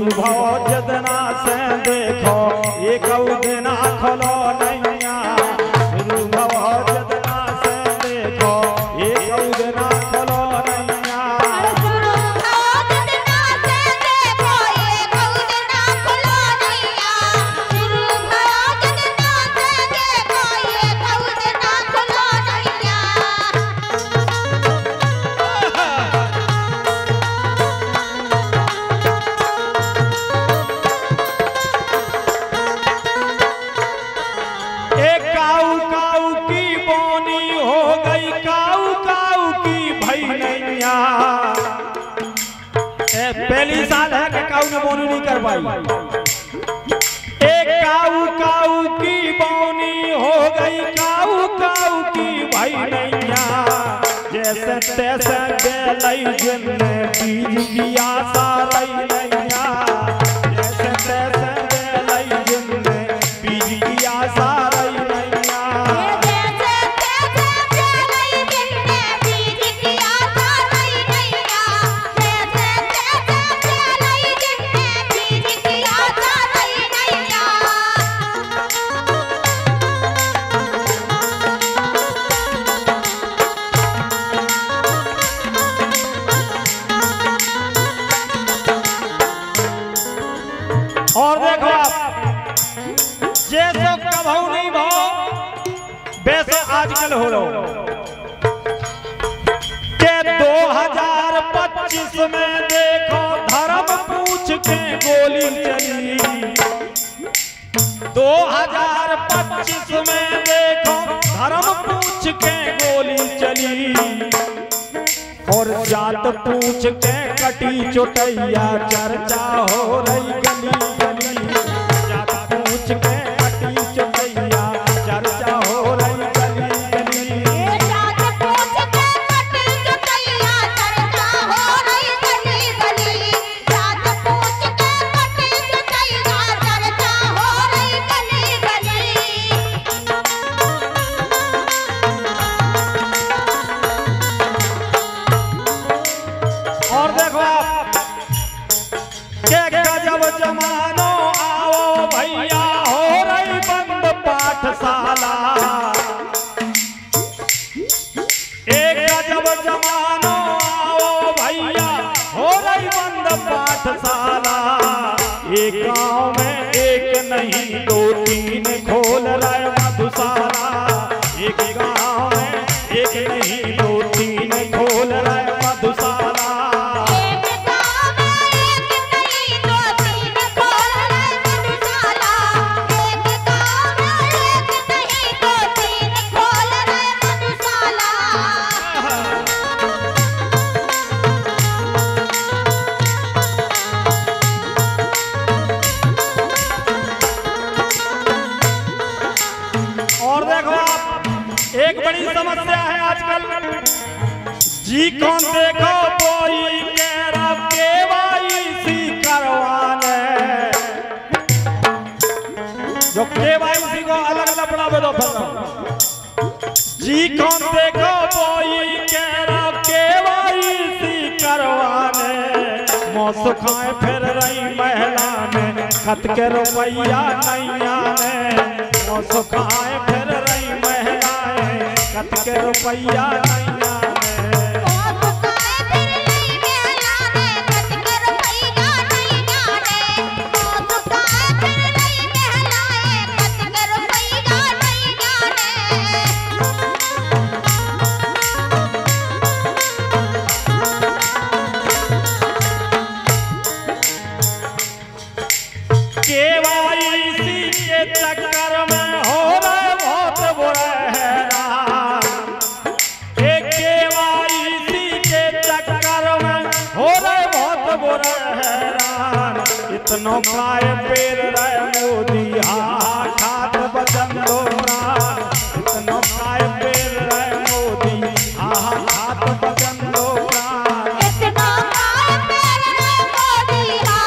शुरू भव जदना से देखो एक दिना खोलो नैया शुरू भव जदना से देखो एक दिना खोलो नैया शुरू भव जदना से देखो एक दिना खोलो नैया शुरू भव जदना से देखो एक दिना खोलो नैया पहली साल है कि काऊ ने बोनी नहीं कर पाई। एक काऊ काऊ की बोनी हो गई काऊ काऊ की भाई नैया जैसे तैसे बेलई जिन्ने बीज की आशा रही नैया जैसे तैसे बेलई जिन्ने बीज की आशा रही नैया जैसे तैसे बेलई जिन्ने बीज की आशा रही नैया जैसे तैसे बेलई जिन्ने बीज की आशा रही नैया और देखो आप जैसो कभू नहीं भो वैसे आजकल हो लो के 2025 में देखो धर्म पूछ के गोली चली 2025 में देखो धर्म पूछ के गोली चली और जात पूछ के कटी चोटैया चर्चा हो रही गली गली जात पूछ के कटी चोटैया चर्चा हो रही गली गली जात पूछ के कटी चोटैया चर्चा हो रही गली गली जात पूछ के कटी चोटैया चर्चा हो रही गली गली और देखो आप के गजब जमानो आओ भैया हो रही बंद पाठशाला एक गजब जमानो आओ भैया हो रही बंद पाठशाला एक गांव में एक नहीं 2-3 खोल रहे मधुशाला एक गांव में एक नहीं 2-3 खोल रहे मधुशाला एक गांव में एक नहीं 2-3 खोल रहे मधुशाला एक गांव में एक नहीं 2-3 खोल रहे मधुशाला और देखो आप एक बड़ी समस्या है आजकल जी कौन देखो कोई कह रहा केवाईसी करवाने जो केवाईसी को अलग लपड़ा दो जी कौन देखो कोई कह रहा केवाईसी करवाने मौसम खाए फिर रही महिला ने खत के रुपया नहीं आने मौसम खाए फिर रही महिलाएं खत के रुपया नहीं आने केवाईसी के चक्कर में हो रहे बहुत बुरे हैरान केवाईसी के चक्कर में हो रहे बहुत बुरे हैरान इतनो काय पेर रहे मोदी हा खात बचन दो प्राण इतनो काय पेर रहे मोदी हा खात बचन दो प्राण इतना काय पेर रहे मोदी हा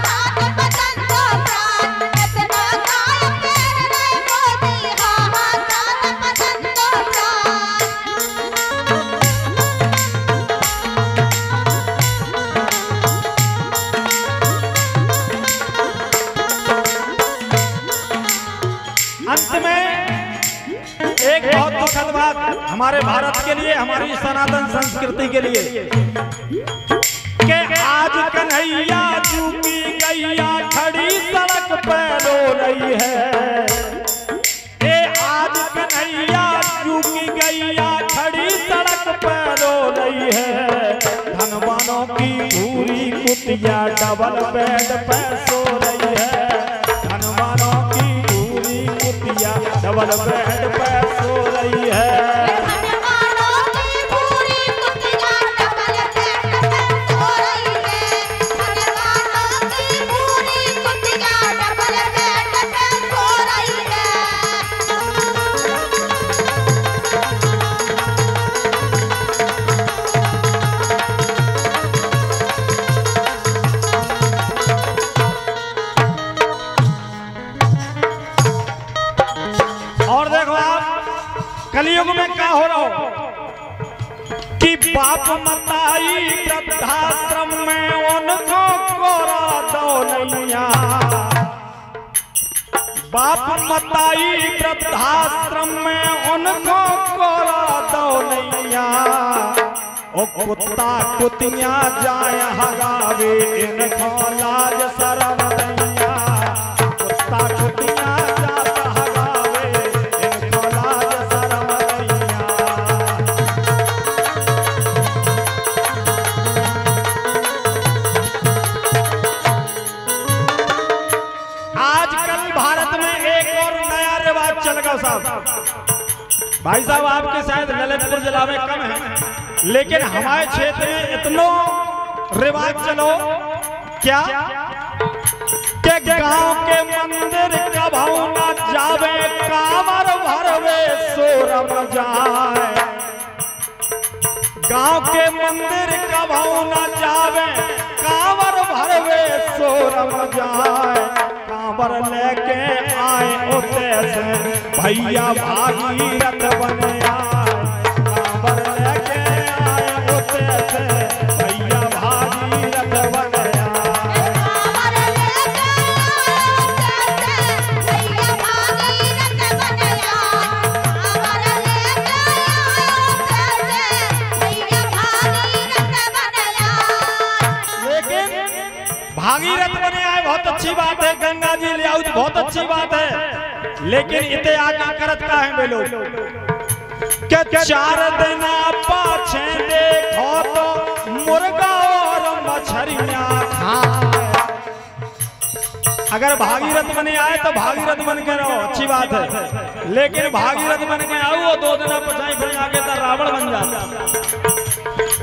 खात बचन दो प्राण इतना काय पेर रहे मोदी हा खात बचन दो प्राण खासियत बात हमारे भारत के लिए, हमारी सनातन संस्कृति के लिए कि आज कन्हैया जू की गैया खड़ी सड़क पे रो रही है। ये आज कन्हैया जू की गैया खड़ी सड़क पे रो रही है। धनवानों की पूरी कुतिया डबल बेड पे सो रही है। धनवानों की पूरी कुतिया डबल बेड पे सो रही है। और देखो आप कलयुग में क्या हो रहा हो कि बाप मताई वृद्धाश्रम में उनको कोरा दो नैया। बाप मताई वृद्धाश्रम में उनको कोरा दो नैया। ओ कुत्ता कुतियां जाए हगावे इनको लाज शरम नैया। कुत्ता कुतियां जाता हगावे इनको लाज शरम नैया। आजकल भारत में एक और नया रिवाज चल गया साहब। भाई साहब आपके शायद ललितपुर जिला में कम है, लेकिन हमारे क्षेत्र में इतना रिवाज चलो क्या के गांव के मंदिर कभाऊ न जावे कांवर भरवे सोरम जाए। गांव के मंदिर कभाऊ न जावे कांवर भरवे सोरम जाए। कांवर लेके आए उते से भैया भागीरथ बने आए। कांवर लेके आए उते से भैया भागीरथ बने आए। कांवर लेके आए उते से भैया भागीरथ बने आए। कांवर लेके आए उते से भैया भागीरथ बने आए। लेकिन भागीरथ बने आए बहुत अच्छी बात है, गंगा जी ले आओ बहुत अच्छी बात है, लेकिन इते आगे करत का है बेलो के 4 दिन पाछे देखो तो मुर्गा और मछलियां खाए। अगर भागीरथ बने आए तो भागीरथ बन के रहो, अच्छी बात है, लेकिन भागीरथ बन के आओ वो 2 दिन पछाई फिर आगे तो रावण बन जाता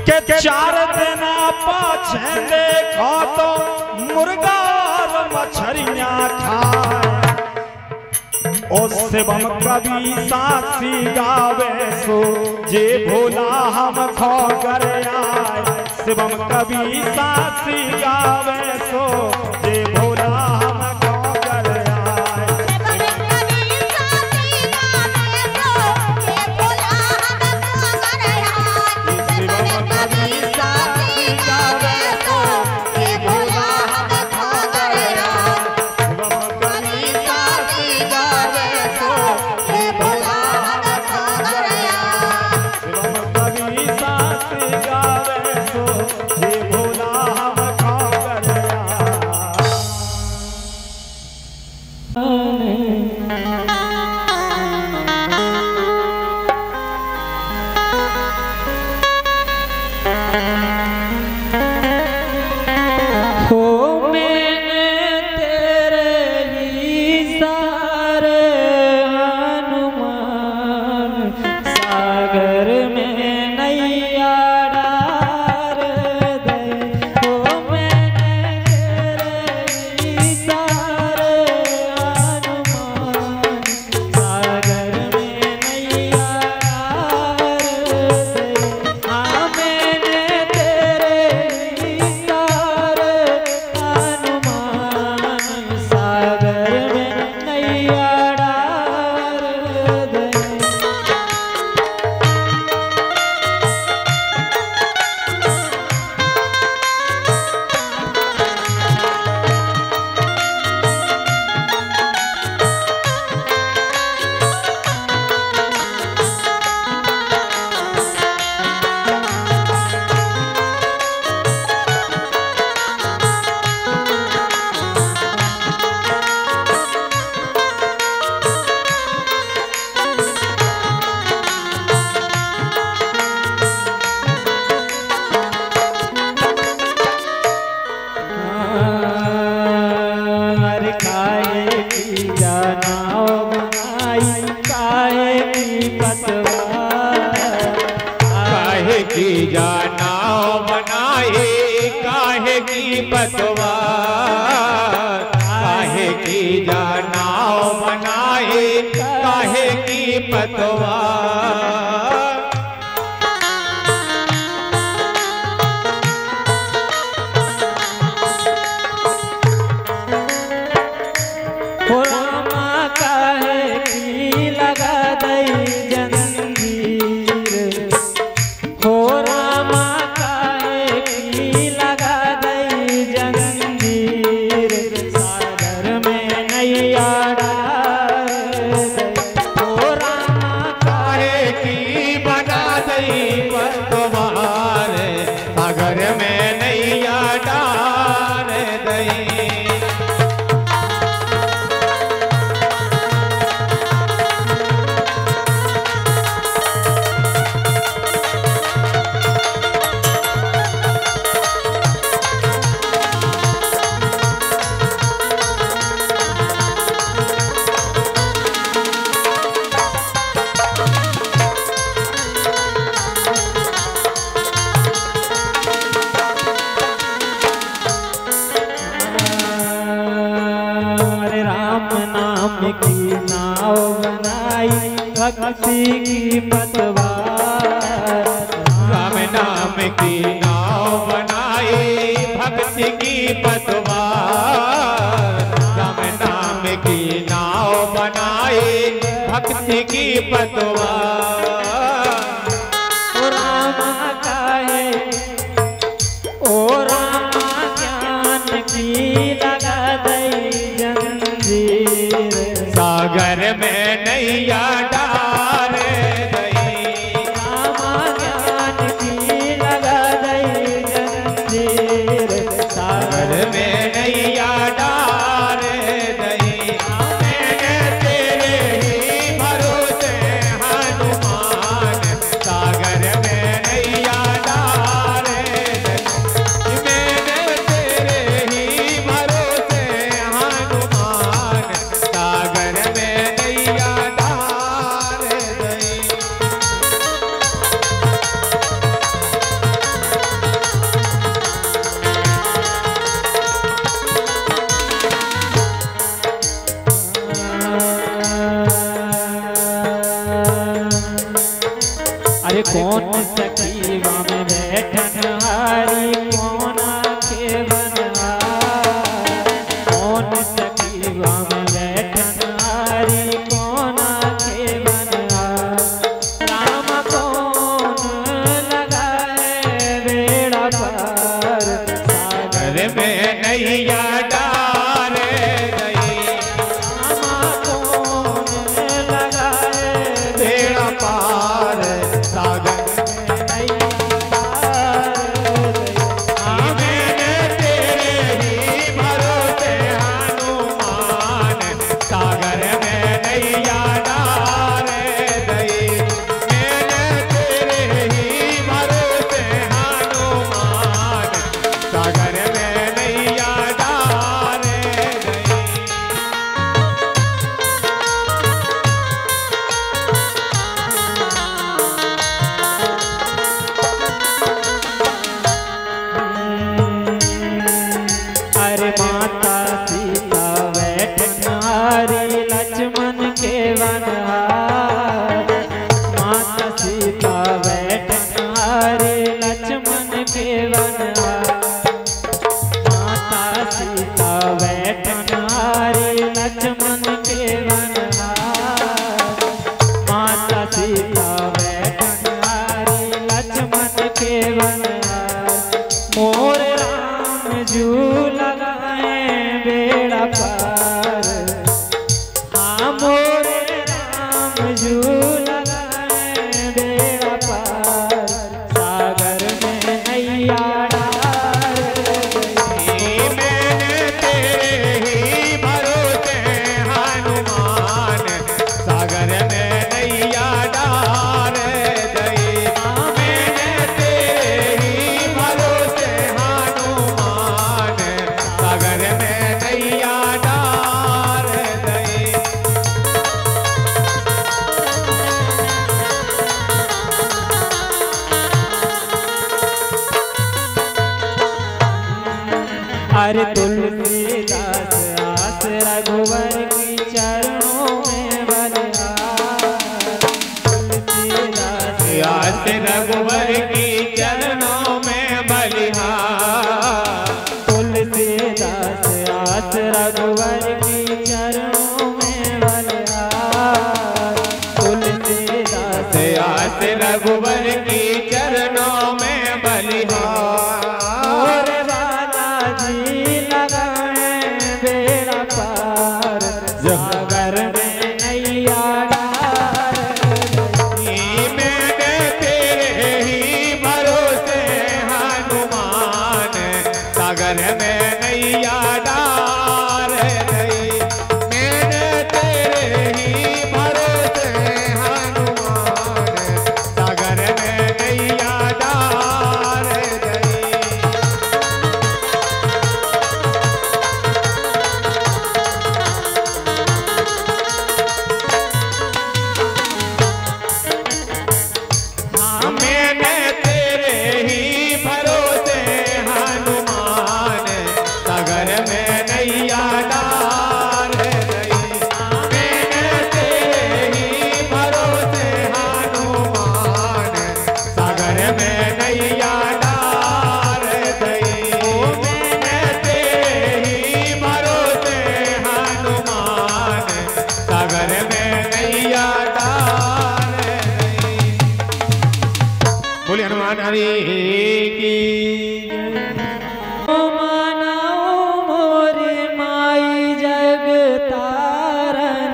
के 4 दिन पाछे देखो तो मुर्गा और मछलियां खाए। ओ शिवम कवि सासी गावे सो जे भोला हम खो कर आए। शिवम कवि सासी गावे सो जे भोला हम खो कर आए। शिवम कवि सासी गावे सो जे भोला हम खो कर आए। शिवम कवि सासी गावे सो जे भोला हम खो कर आए। शिवम कवि सासी गावे सो जे भोला हम खो कर आए। की जानाओ बनाए काहे की पतवार, काहे की जानाओ बनाए काहे की पतवार। भक्ति की पतवार, राम नाम की नाव बनाई भक्ति की पतवार, राम नाम की नाव बनाई भक्ति की पतवार। ओ रामा काहे, ओ रामा ज्ञान की लगा दई जंजीर, सागर में नैया डाल दई, रामा ज्ञान की लगा दई जंजीर, सागर में नैया डाल दई। मैंने तेरे ही भरोसे हनुमान, सागर में नैया डाल दई। मैंने तेरे ही भरोसे हनुमान, सागर में नैया डाल दई। अरे कौन सखीवा में बैठन हारी, कौन आके बनहार, कौन सखीवा में बैठन हारी, कौन आके बनहार। राम कौन लगाए बेड़ा पार, सागर में नैया डाल दई, राम कौन लगाए बेड़ा पार सागर मैंने तेरे ही भरोसे हनुमान, सागर में नैया डाल दई। मैंने तेरे ही भरोसे हनुमान, सागर में नैया डाल दई। अरे माता सीता बैठन हारी, लक्ष्मण के वनहार, माता सीता बैठन हारी, लक्ष्मण के वनहार, माता सीता बैठन हारी, लक्ष्मण के वनहार, माता सीता बैठन हारी, लक्ष्मण के वनहार। मोर राम जू लगाए बेड़ा पार, हाँ मोरे राम जू लगाए बेड़ा पार। अरे तुलसीदास आस रघुवर की चरणों में बलिहार। तुलसीदास आस रघुवर की चरणों में बलिहार। तुलसीदास आस रघुवर की चरणों में बलिहार। तुलसीदास आस रघुवर की चरणों में बलिहार। और बालाजी लगाए बेड़ा पार, सागर में नैया डार। मैंने तेरे ही भरोसे हनुमान, सागर में नैया डार गई। मैंने तेरे ही भरोसे हनुमान, सागर में नैया डार गई। हाँ, मैंने तेरे ही भरोसे हनुमान, सागर में नैया डार गई। मैंने तेरे ही भरोसे हनुमान, सागर में नैया डार गई। मैंने तेरे ही भरोसे हनुमान, सागर में नैया डार गई। बोले हनुमान हरि की। मानाओ मोरे माई जग तारन,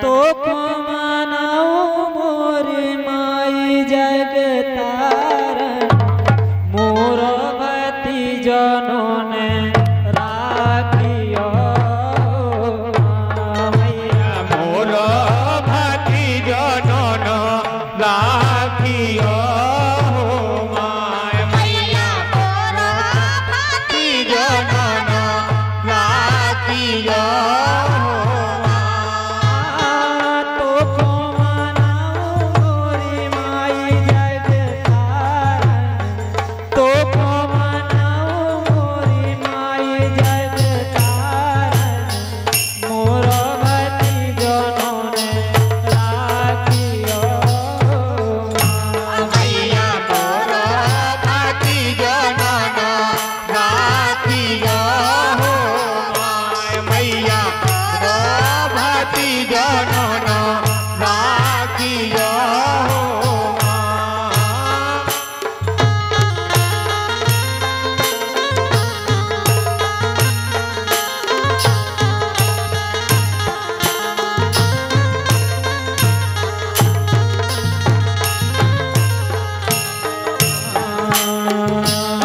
तो को मानाओ मोरे माई जग तारन। मोर भती जनों ने राखियो मैया। मोर भती जनन राखियो माय। मैया मोरा भती जनन राखियो तो को मानाओ मोरे माई जग तारन, तो को मानाओ मोरे माई जग तारन। मोर भती जनों ने राखियो मैया। मोर भती जनन राखियो माय। मैया मोर भती जनन राखियो माय।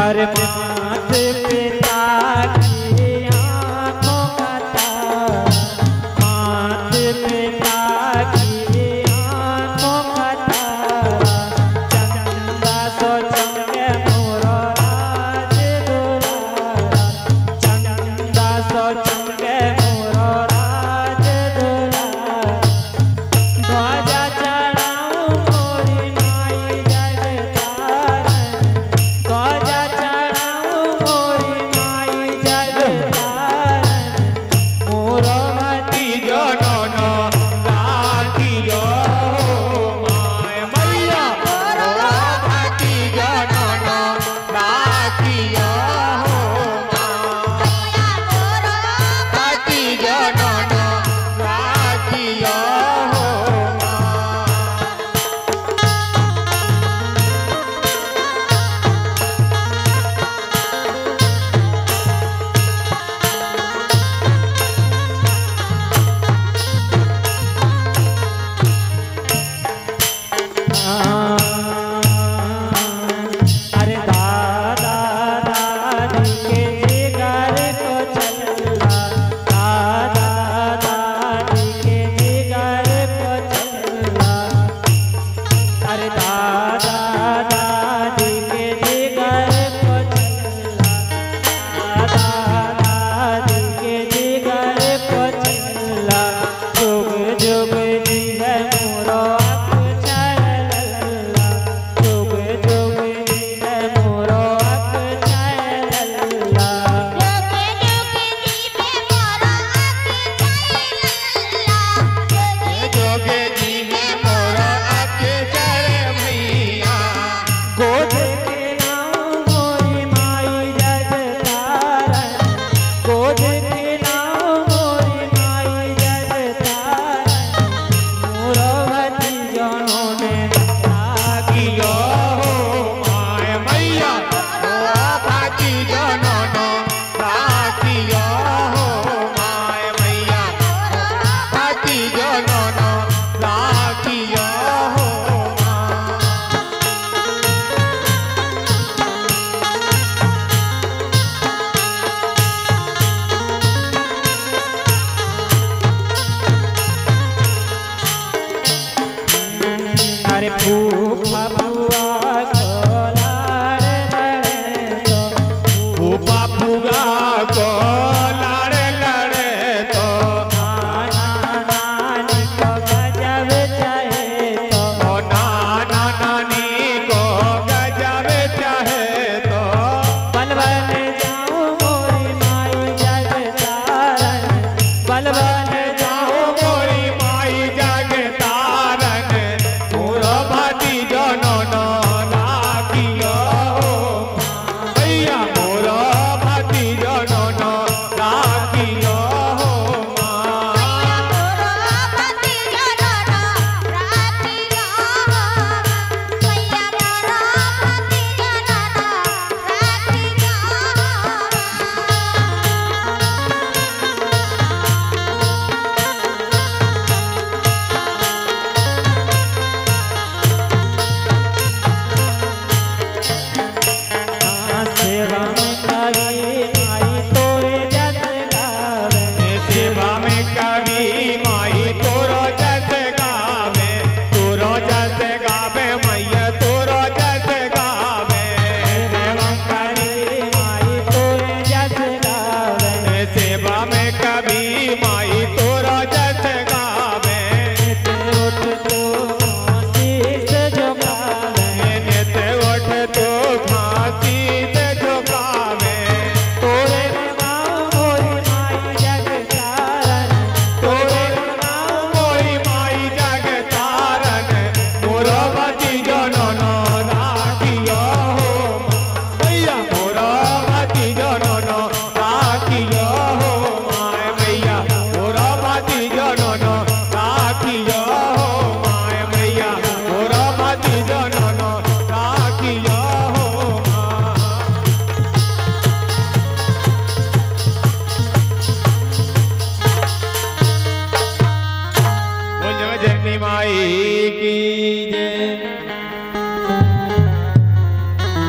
अरे मात पिता की आँखों का तारा, मात पिता की आँखों का तारा। चंदा सो चमके मोरो राज दुलारा, चंदा सो चमके मोरो राज दुलारा। ध्वजा चढ़ाऊं मोरी माई जग तारन, ध्वजा चढ़ाऊं मोरी माई जग तारन। मोर भती जनन राखियो माय। मैया मोर भती जनन राखियो माय। भती जनन राखियो माय। अरे दादा दादी के जिगर को चलला, दादा दादी के जिगर को चलला। अरे दादा दादी के जिगर को चलला, दादा दादी के जिगर को चलला। जुग जुग जीवे मोरो अक्षर लल्ला, जुग जुग जीवे मोरो अक्षर लल्ला। जोगे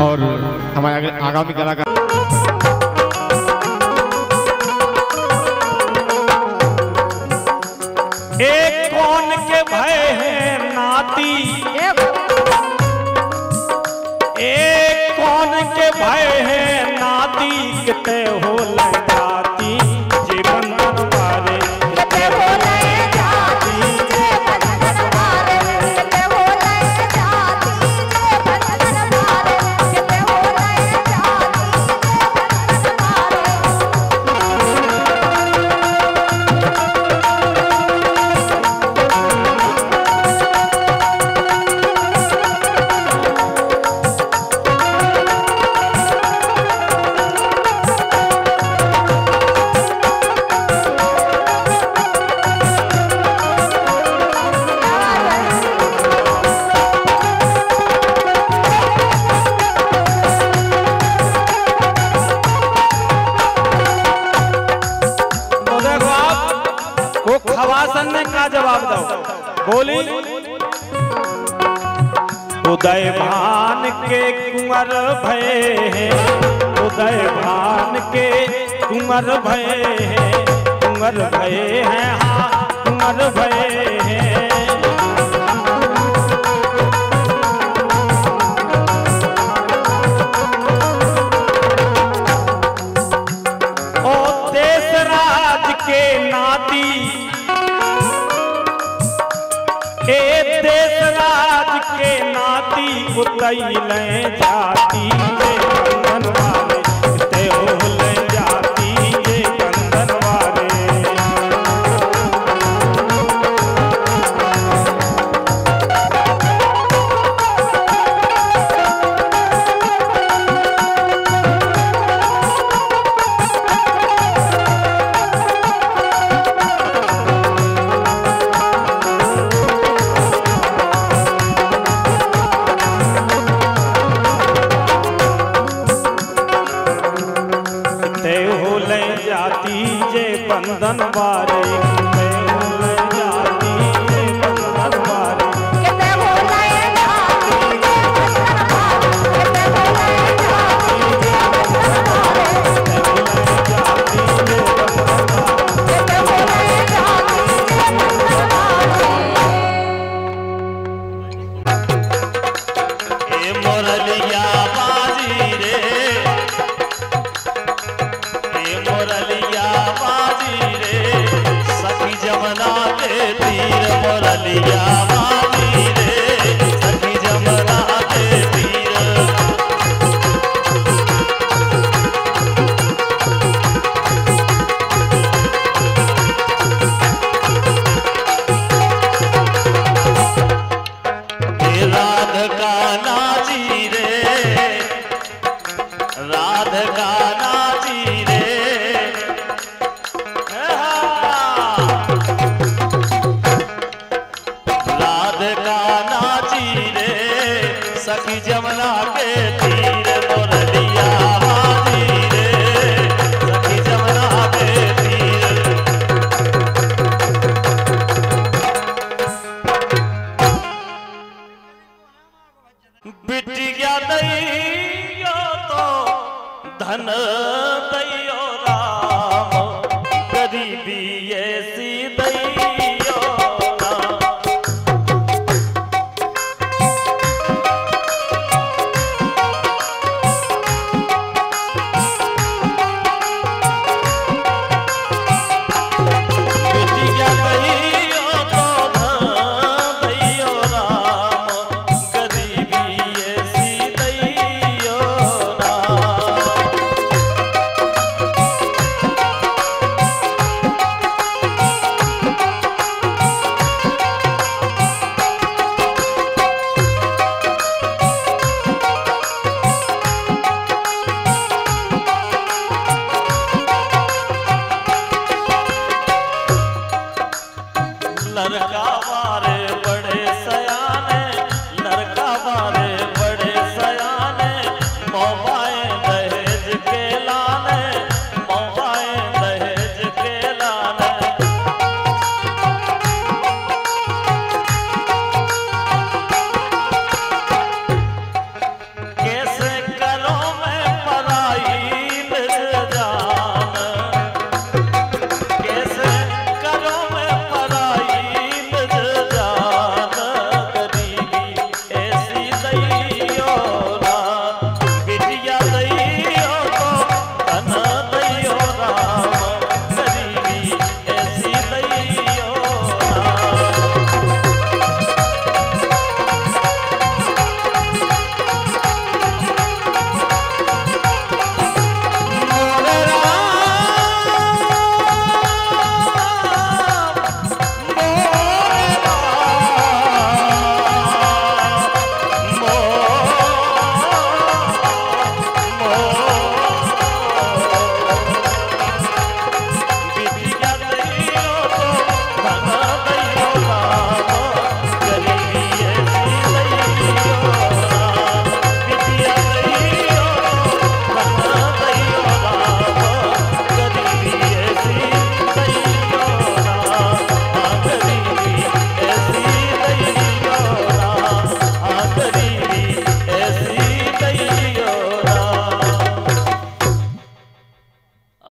और हमारे आगामी कलाकार एक कौन के भय है नाती, एक कौन के भय है नाती, किते हो जाती जे बंधन वारे, किते हो जाती जे बंधन वारे, किते हो जाती जे बंधन वारे, किते हो खवासन ने का जवाब दो बोली। उदय भान के कुंवर भय है, उदय भान के कुंवर भय है, कुंवर भय है, हाँ कुंवर भय है। ओ देश राज के नाती, ए देश राज के नाती, उतैले जाती जे बंधन वाले, ते होले जाती जे बंधन वाले। जाती जे बंधन वारे, किते होले जाती जे बंधन वारे, किते होले जाती जे बंधन वारे, किते होले जाती जे बंधन वारे, किते होले जाती जे बंधन वारे, किते होले जाती जे बंधन वारे। ए मोरलिया बाजी रे, मोरलिया बाजी रे, सखी जमुना के तीर, मोरलिया बाजी रे, सखी जमुना के तीर। राधिका नाची रे, राधिका नाची रे, राधिका नाची रे, सखी जमुना के तीर, मोरलिया बाजी रे, सखी जमुना के तीर। बिटिया दैयो तो धन दैयो